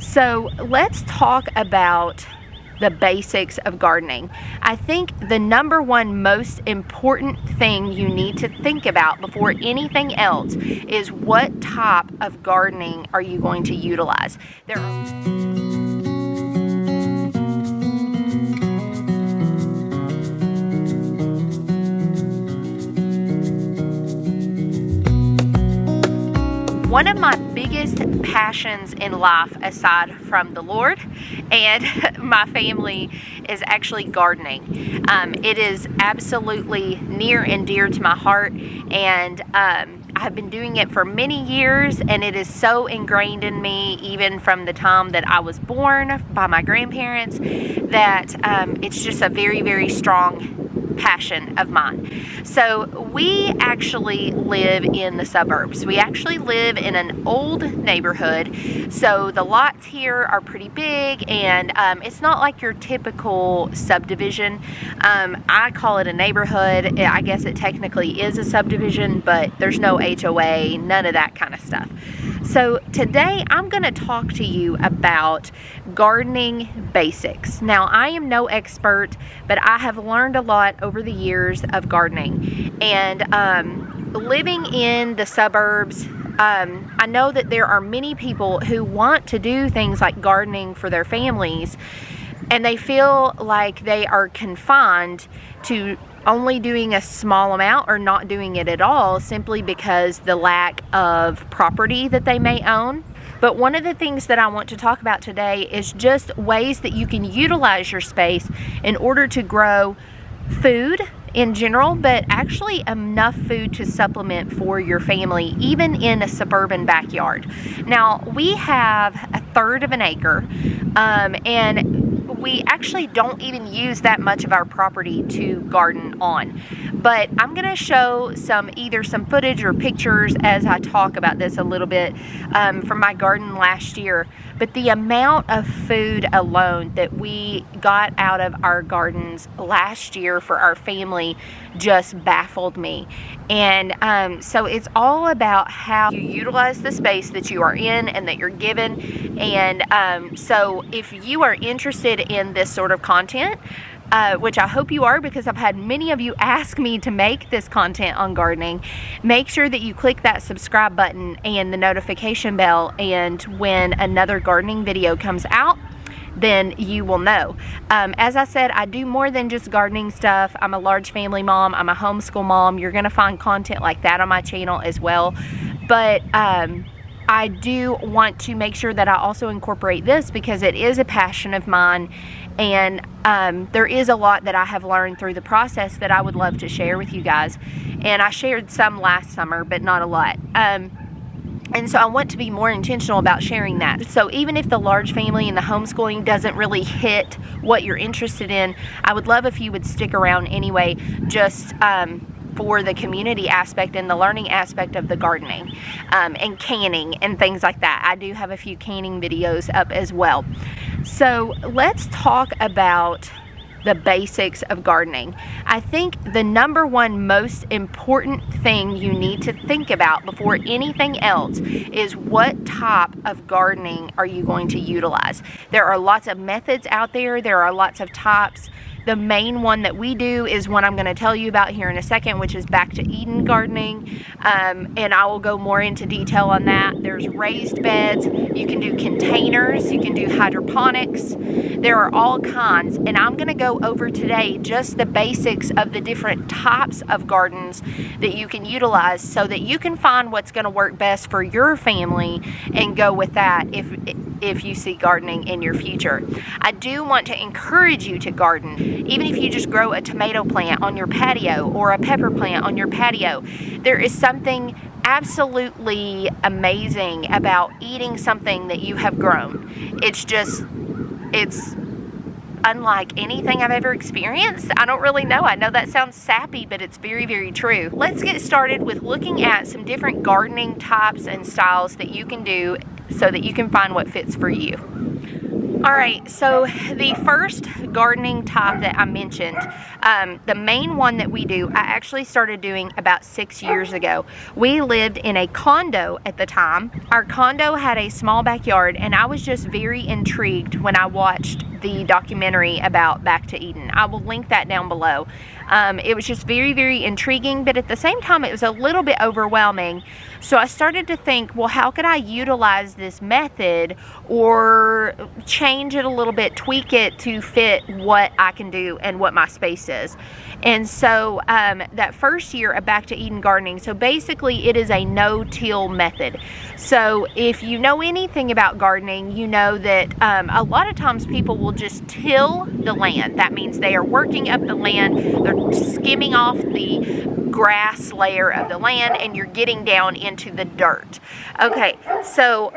So let's talk about the basics of gardening. I think the number one most important thing you need to think about before anything else is what type of gardening are you going to utilize. One of my biggest passions in life, aside from the Lord and my family, is actually gardening. It is absolutely near and dear to my heart, and I've been doing it for many years, and it is so ingrained in me, even from the time that I was born by my grandparents, that it's just a very, very strong passion of mine. So we actually live in the suburbs. We actually live in an old neighborhood, so the lots here are pretty big, and it's not like your typical subdivision. I call it a neighborhood. I guess it technically is a subdivision, but there's no HOA, none of that kind of stuff. So today I'm going to talk to you about gardening basics. Now, I am no expert, but I have learned a lot over the years of gardening. And living in the suburbs, I know that there are many people who want to do things like gardening for their families, and they feel like they are confined to only doing a small amount or not doing it at all, simply because the lack of property that they may own. But one of the things that I want to talk about today is just ways that you can utilize your space in order to grow food in general, but actually enough food to supplement for your family, even in a suburban backyard. Now, we have 1/3 of an acre, and we actually don't even use that much of our property to garden on. But I'm going to show either some footage or pictures as I talk about this a little bit from my garden last year. But the amount of food alone that we got out of our gardens last year for our family just baffled me. And so it's all about how you utilize the space that you are in and that you're given. And so if you are interested in this sort of content, which I hope you are, because I've had many of you ask me to make this content on gardening, make sure that you click that subscribe button and the notification bell, and when another gardening video comes out, then you will know. As I said, I do more than just gardening stuff. I'm a large family mom. I'm a homeschool mom. You're going to find content like that on my channel as well. But I do want to make sure that I also incorporate this, because it is a passion of mine, and there is a lot that I have learned through the process that I would love to share with you guys. And I shared some last summer, but not a lot. And so I want to be more intentional about sharing that. So even if the large family and the homeschooling doesn't really hit what you're interested in, I would love if you would stick around anyway, just for the community aspect and the learning aspect of the gardening and canning and things like that. I do have a few canning videos up as well. So let's talk about the basics of gardening. I think the number one most important thing you need to think about before anything else is what type of gardening are you going to utilize. There are lots of methods out there. There are lots of types. The main one that we do is one I'm going to tell you about here in a second, which is Back to Eden gardening, and I will go more into detail on that. There's raised beds, you can do containers, you can do hydroponics. There are all kinds, and I'm going to go over today just the basics of the different types of gardens that you can utilize, so that you can find what's going to work best for your family and go with that if you see gardening in your future. I do want to encourage you to garden. Even if you just grow a tomato plant on your patio or a pepper plant on your patio, there is something absolutely amazing about eating something that you have grown. It's unlike anything I've ever experienced. I don't really know. I know that sounds sappy, but it's very, very true. Let's get started with looking at some different gardening types and styles that you can do so that you can find what fits for you. All right, so the first gardening type that I mentioned, the main one that we do, I actually started doing about 6 years ago. We lived in a condo at the time. Our condo had a small backyard, and I was just very intrigued when I watched the documentary about Back to Eden. I will link that down below. It was just very, very intriguing, but at the same time, it was a little bit overwhelming. So I started to think, well, how could I utilize this method or change it a little bit, tweak it to fit what I can do and what my space is. And so that first year of Back to Eden gardening, so basically it is a no-till method. So if you know anything about gardening, you know that a lot of times people will just till the land. That means they are working up the land, they're skimming off the grass layer of the land, and you're getting down into the dirt. Okay, so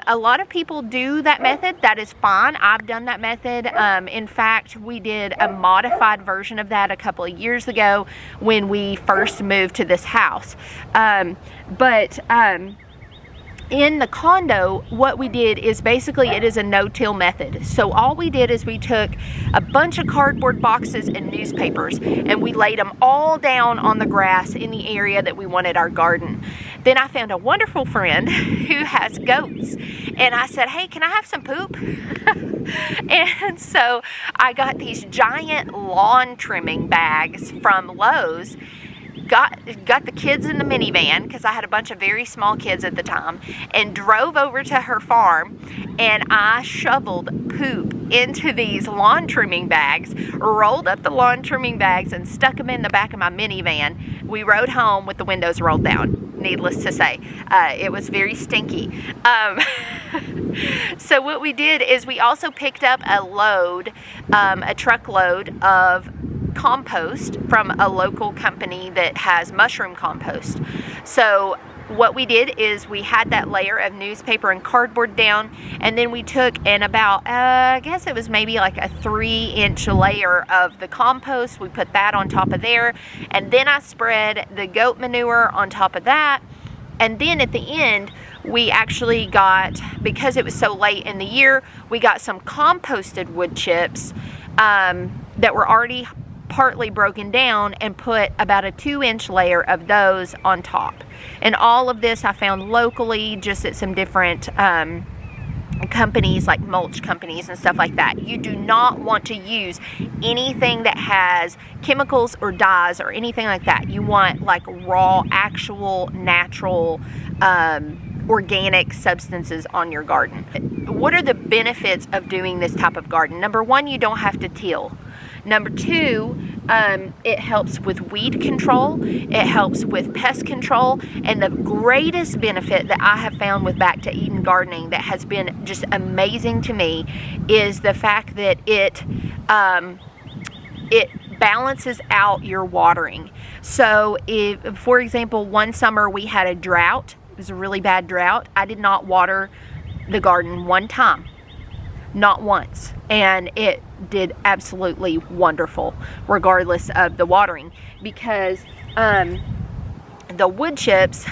a lot of people do that method. That is fine. I've done that method. In fact, we did a modified version of that a couple of years ago when we first moved to this house. In the condo, what we did is basically it is a no-till method. So all we did is we took a bunch of cardboard boxes and newspapers and we laid them all down on the grass in the area that we wanted our garden. Then I found a wonderful friend who has goats, and I said, hey, can I have some poop? And so I got these giant lawn trimming bags from Lowe's. Got the kids in the minivan, because I had a bunch of very small kids at the time, and drove over to her farm, and I shoveled poop into these lawn trimming bags, rolled up the lawn trimming bags and stuck them in the back of my minivan. We rode home with the windows rolled down, needless to say. It was very stinky. So what we did is we also picked up a truckload of compost from a local company that has mushroom compost. So what we did is we had that layer of newspaper and cardboard down, and then we took and about I guess it was maybe like a 3-inch layer of the compost. We put that on top of there, and then I spread the goat manure on top of that. And then at the end, we actually got, because it was so late in the year, we got some composted wood chips that were already partly broken down, and put about a 2-inch layer of those on top. And all of this I found locally, just at some different companies, like mulch companies and stuff like that. You do not want to use anything that has chemicals or dyes or anything like that. You want like raw, actual, natural, organic substances on your garden. What are the benefits of doing this type of garden? Number one, you don't have to till. Number two, it helps with weed control, it helps with pest control, and the greatest benefit that I have found with Back to Eden gardening that has been just amazing to me is the fact that it balances out your watering. So if, for example, one summer we had a drought, it was a really bad drought. I did not water the garden one time, not once, and it did absolutely wonderful regardless of the watering, because the wood chips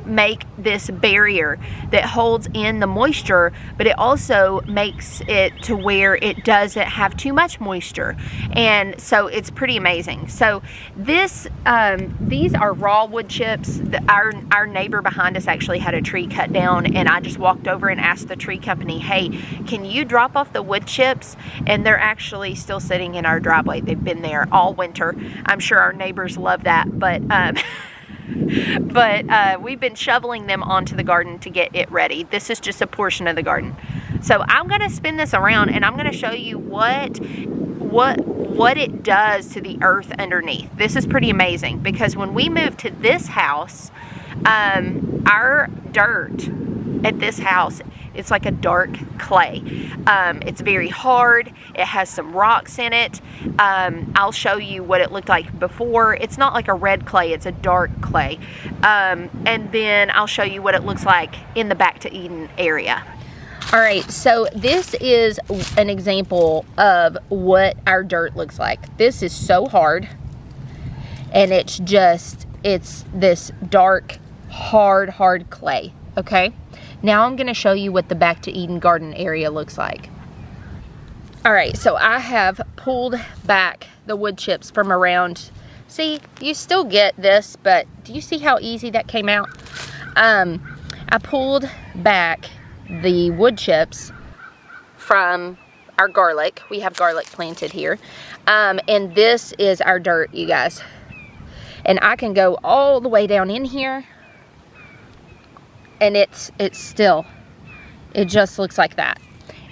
make this barrier that holds in the moisture, but it also makes it to where it doesn't have too much moisture, and so it's pretty amazing. So these are raw wood chips. Our neighbor behind us actually had a tree cut down, and I just walked over and asked the tree company, hey, can you drop off the wood chips? And they're actually still sitting in our driveway. They've been there all winter. I'm sure our neighbors love that, but we've been shoveling them onto the garden to get it ready. This is just a portion of the garden. So I'm going to spin this around, and I'm going to show you what it does to the earth underneath. This is pretty amazing, because when we moved to this house, our dirt at this house, it's like a dark clay. It's very hard. It has some rocks in it. I'll show you what it looked like before. It's not like a red clay, it's a dark clay. And then I'll show you what it looks like in the Back to Eden area. All right, so this is an example of what our dirt looks like. This is so hard, and it's this dark, hard clay, okay? Now I'm going to show you what the Back to Eden garden area looks like. All right, so I have pulled back the wood chips from around. See, you still get this, but do you see how easy that came out? I pulled back the wood chips from our garlic. We have garlic planted here. And this is our dirt, you guys. And I can go all the way down in here, and it's still, it just looks like that.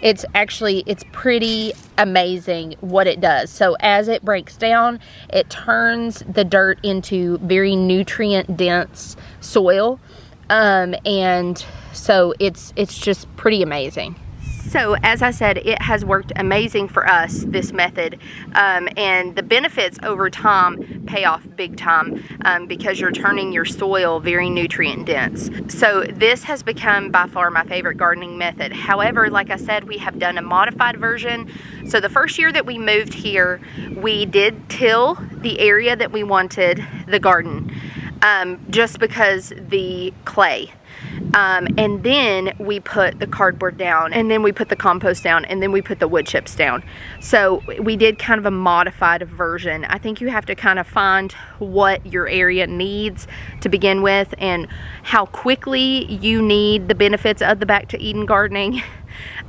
It's pretty amazing what it does. So as it breaks down, it turns the dirt into very nutrient dense soil. And so it's just pretty amazing. So as I said, it has worked amazing for us, this method, and the benefits over time pay off big time, because you're turning your soil very nutrient dense. So this has become by far my favorite gardening method. However, like I said, we have done a modified version. So the first year that we moved here, we did till the area that we wanted the garden, just because the clay. And then we put the cardboard down, and then we put the compost down, and then we put the wood chips down. So we did kind of a modified version. I think you have to kind of find what your area needs to begin with, and how quickly you need the benefits of the Back to Eden gardening,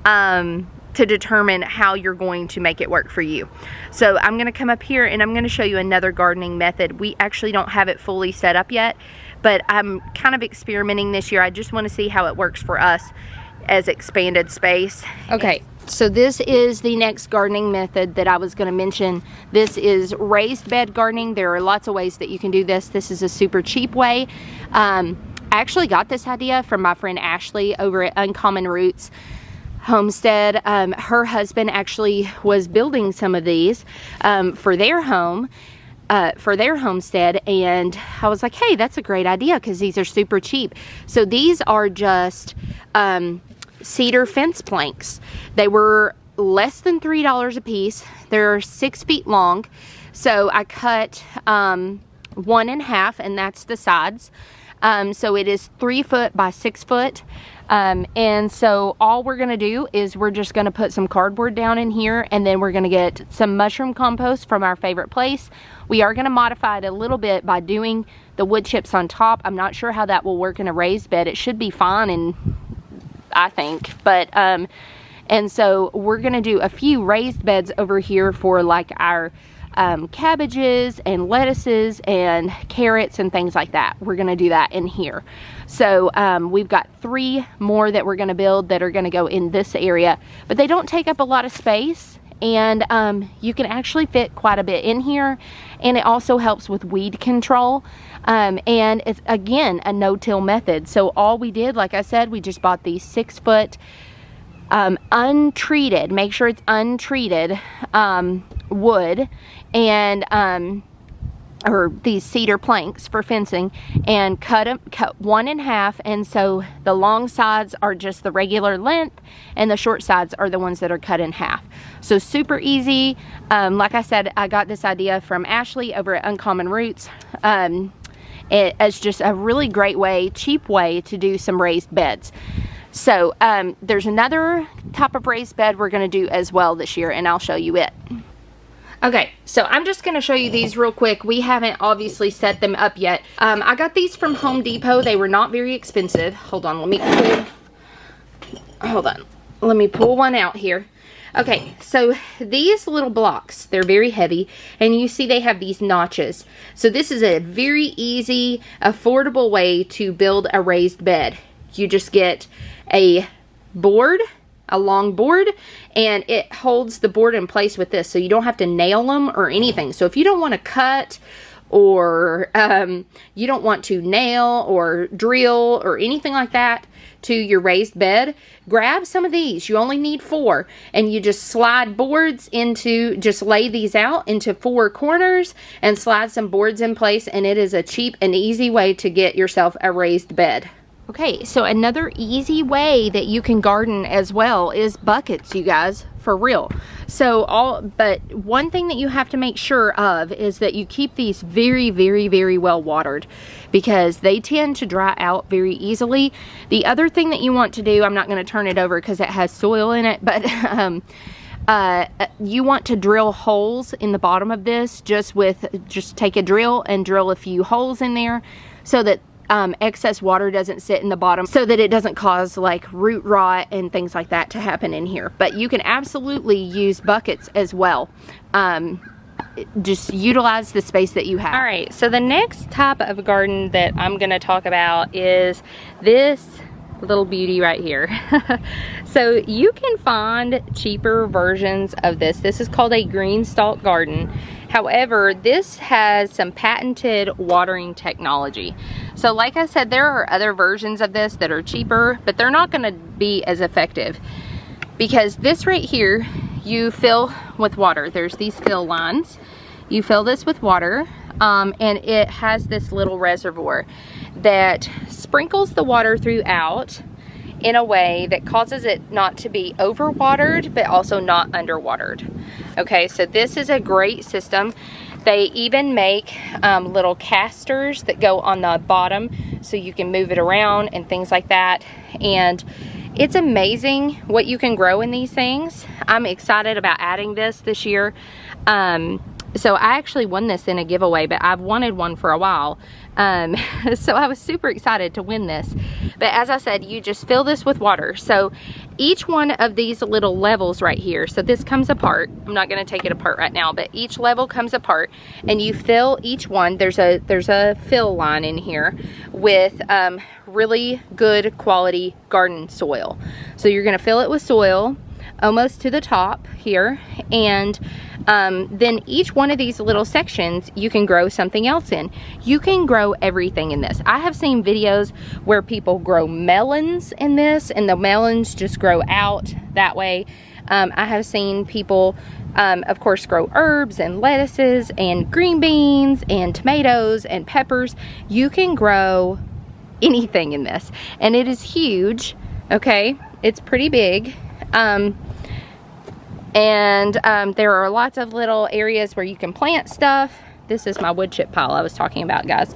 to determine how you're going to make it work for you. So I'm going to come up here and I'm going to show you another gardening method. We actually don't have it fully set up yet, but I'm kind of experimenting this year. I just want to see how it works for us as expanded space. Okay, so this is the next gardening method that I was going to mention. This is raised bed gardening. There are lots of ways that you can do this. This is a super cheap way. I actually got this idea from my friend Ashley over at Uncommon Roots Homestead. Her husband actually was building some of these for their home, for their homestead, and I was like, hey, that's a great idea because these are super cheap. So these are just cedar fence planks. They were less than $3 a piece. They're 6 feet long. So I cut 1 in half, and that's the sides. So it is 3 foot by 6 foot. And so all we're going to do is we're just going to put some cardboard down in here, and then we're going to get some mushroom compost from our favorite place. We are going to modify it a little bit by doing the wood chips on top. I'm not sure how that will work in a raised bed. It should be fine, and I think, but, and so we're going to do a few raised beds over here for like our cabbages and lettuces and carrots and things like that. We're going to do that in here. So we've got 3 more that we're going to build that are going to go in this area, but they don't take up a lot of space, and you can actually fit quite a bit in here, and it also helps with weed control, and it's again a no-till method. So all we did, like I said, we just bought these 6 foot untreated, make sure it's untreated, wood, and or these cedar planks for fencing, and cut 1 in half, and so the long sides are just the regular length, and the short sides are the ones that are cut in half. So super easy. Like I said, I got this idea from Ashley over at Uncommon Roots. It's just a really great way, cheap way to do some raised beds. So there's another type of raised bed we're going to do as well this year, and I'll show you it. Okay, so I'm just going to show you these real quick. We haven't obviously set them up yet. I got these from Home Depot. They were not very expensive. Hold on, let me pull one out here. Okay, so these little blocks, they're very heavy, and you see they have these notches. So this is a very easy, affordable way to build a raised bed. You just get a board, a long board, and it holds the board in place with this, so you don't have to nail them or anything. So if you don't want to cut, or you don't want to nail or drill or anything like that to your raised bed, grab some of these. You only need 4, and you just slide boards into, just lay these out into 4 corners and slide some boards in place, and it is a cheap and easy way to get yourself a raised bed. Okay, so another easy way that you can garden as well is buckets, you guys, for real. But one thing that you have to make sure of is that you keep these very, very, very well watered, because they tend to dry out very easily. The other thing that you want to do, I'm not going to turn it over because it has soil in it, but you want to drill holes in the bottom of this, just take a drill and drill a few holes in there so that excess water doesn't sit in the bottom, so that it doesn't cause like root rot and things like that to happen in here. But you can absolutely use buckets as well. Just utilize the space that you have. All right, so the next type of garden that I'm gonna talk about is this little beauty right here. So you can find cheaper versions of this. This is called a green stalk garden. However, this has some patented watering technology. So like I said, there are other versions of this that are cheaper, but they're not gonna be as effective, because this right here, you fill with water. There's these fill lines. You fill this with water, and it has this little reservoir that sprinkles the water throughout in a way that causes it not to be overwatered, but also not underwatered. Okay, so this is a great system. They even make little casters that go on the bottom so you can move it around and things like that. And it's amazing what you can grow in these things. I'm excited about adding this year. So I actually won this in a giveaway, but I've wanted one for a while. So I was super excited to win this. But as I said, you just fill this with water. So each one of these little levels right here, so this comes apart. I'm not gonna take it apart right now, but each level comes apart and you fill each one. There's a fill line in here with really good quality garden soil. So you're gonna fill it with soil almost to the top here, and then each one of these little sections you can grow something else in. You can grow everything in this. I have seen videos where people grow melons in this, and the melons just grow out that way. I have seen people of course grow herbs and lettuces and green beans and tomatoes and peppers. You can grow anything in this, and it is huge. Okay, it's pretty big. There are lots of little areas where you can plant stuff. This is my wood chip pile I was talking about, guys.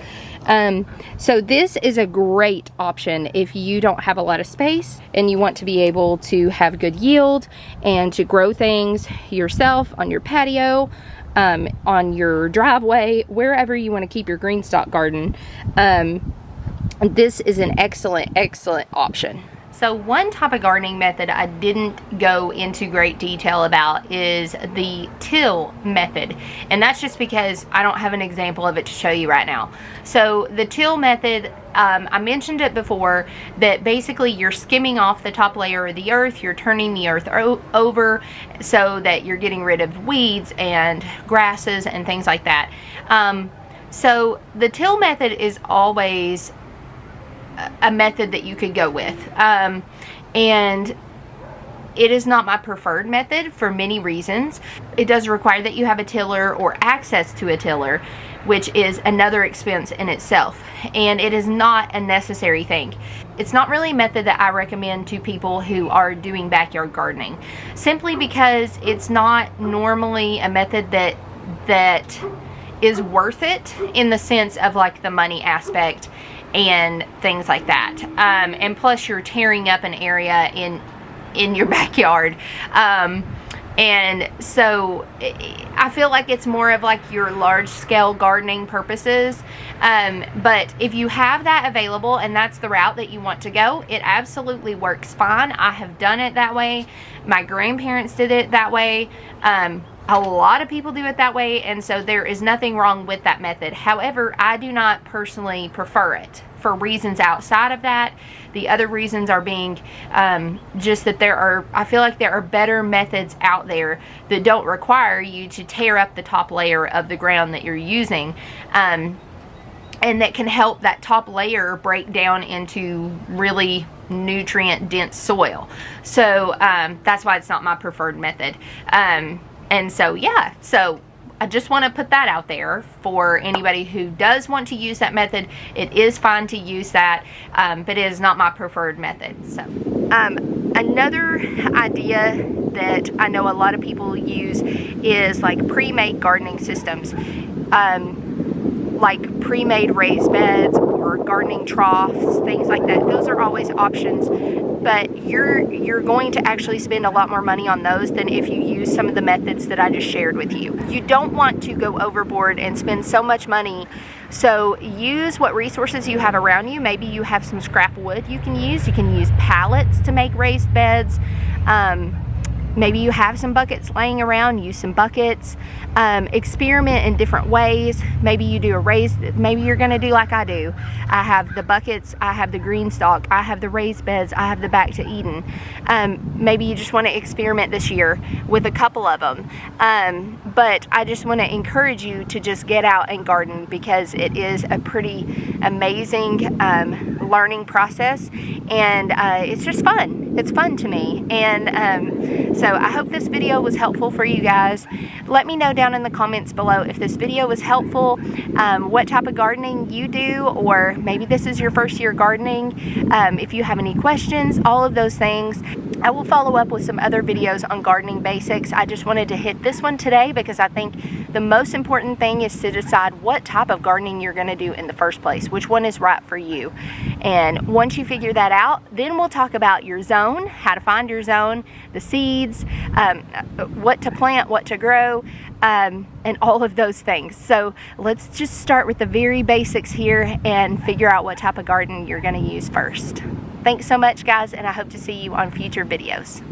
So this is a great option if you don't have a lot of space and you want to be able to have good yield and to grow things yourself on your patio, on your driveway, wherever you want to keep your green stalk garden. This is an excellent option. So one type of gardening method I didn't go into great detail about is the till method. And that's just because I don't have an example of it to show you right now. So the till method, I mentioned it before, that basically you're skimming off the top layer of the earth, you're turning the earth over so that you're getting rid of weeds and grasses and things like that. So the till method is always a method that you could go with, and it is not my preferred method for many reasons. It does require that you have a tiller or access to a tiller, which is another expense in itself, and it is not a necessary thing. It's not really a method that I recommend to people who are doing backyard gardening, simply because it's not normally a method that is worth it in the sense of like the money aspect and things like that. And plus you're tearing up an area in your backyard. And so I feel like it's more of like your large scale gardening purposes. But if you have that available and that's the route that you want to go, it absolutely works fine. I have done it that way. My grandparents did it that way. A lot of people do it that way, and so there is nothing wrong with that method. However, I do not personally prefer it for reasons outside of that. The other reasons are being just that I feel like there are better methods out there that don't require you to tear up the top layer of the ground that you're using, and that can help that top layer break down into really nutrient dense soil. So that's why it's not my preferred method. And so, yeah, so I just want to put that out there for anybody who does want to use that method. It is fine to use that, but it is not my preferred method. So, another idea that I know a lot of people use is like pre-made gardening systems, like pre-made raised beds or gardening troughs, things like that. Those are always options but you're going to actually spend a lot more money on those than if you use some of the methods that I just shared with you. You don't want to go overboard and spend so much money. So use what resources you have around you. Maybe you have some scrap wood you can use. You can use pallets to make raised beds. Maybe you have some buckets laying around, use some buckets. Experiment in different ways. Maybe you do a raised, maybe you're gonna do like I do. I have the buckets, I have the green stalk, I have the raised beds, I have the Back to Eden. Maybe you just wanna experiment this year with a couple of them. But I just wanna encourage you to just get out and garden, because it is a pretty amazing learning process, and it's just fun. It's fun to me. And so I hope this video was helpful for you guys. Let me know down in the comments below if this video was helpful, what type of gardening you do, or maybe this is your first year gardening. If you have any questions, all of those things. I will follow up with some other videos on gardening basics. I just wanted to hit this one today because I think the most important thing is to decide what type of gardening you're going to do in the first place, which one is right for you. And once you figure that out, then we'll talk about your zone, how to find your zone, the seeds, what to plant, what to grow, and all of those things. So let's just start with the very basics here and figure out what type of garden you're going to use first. Thanks so much, guys, and I hope to see you on future videos.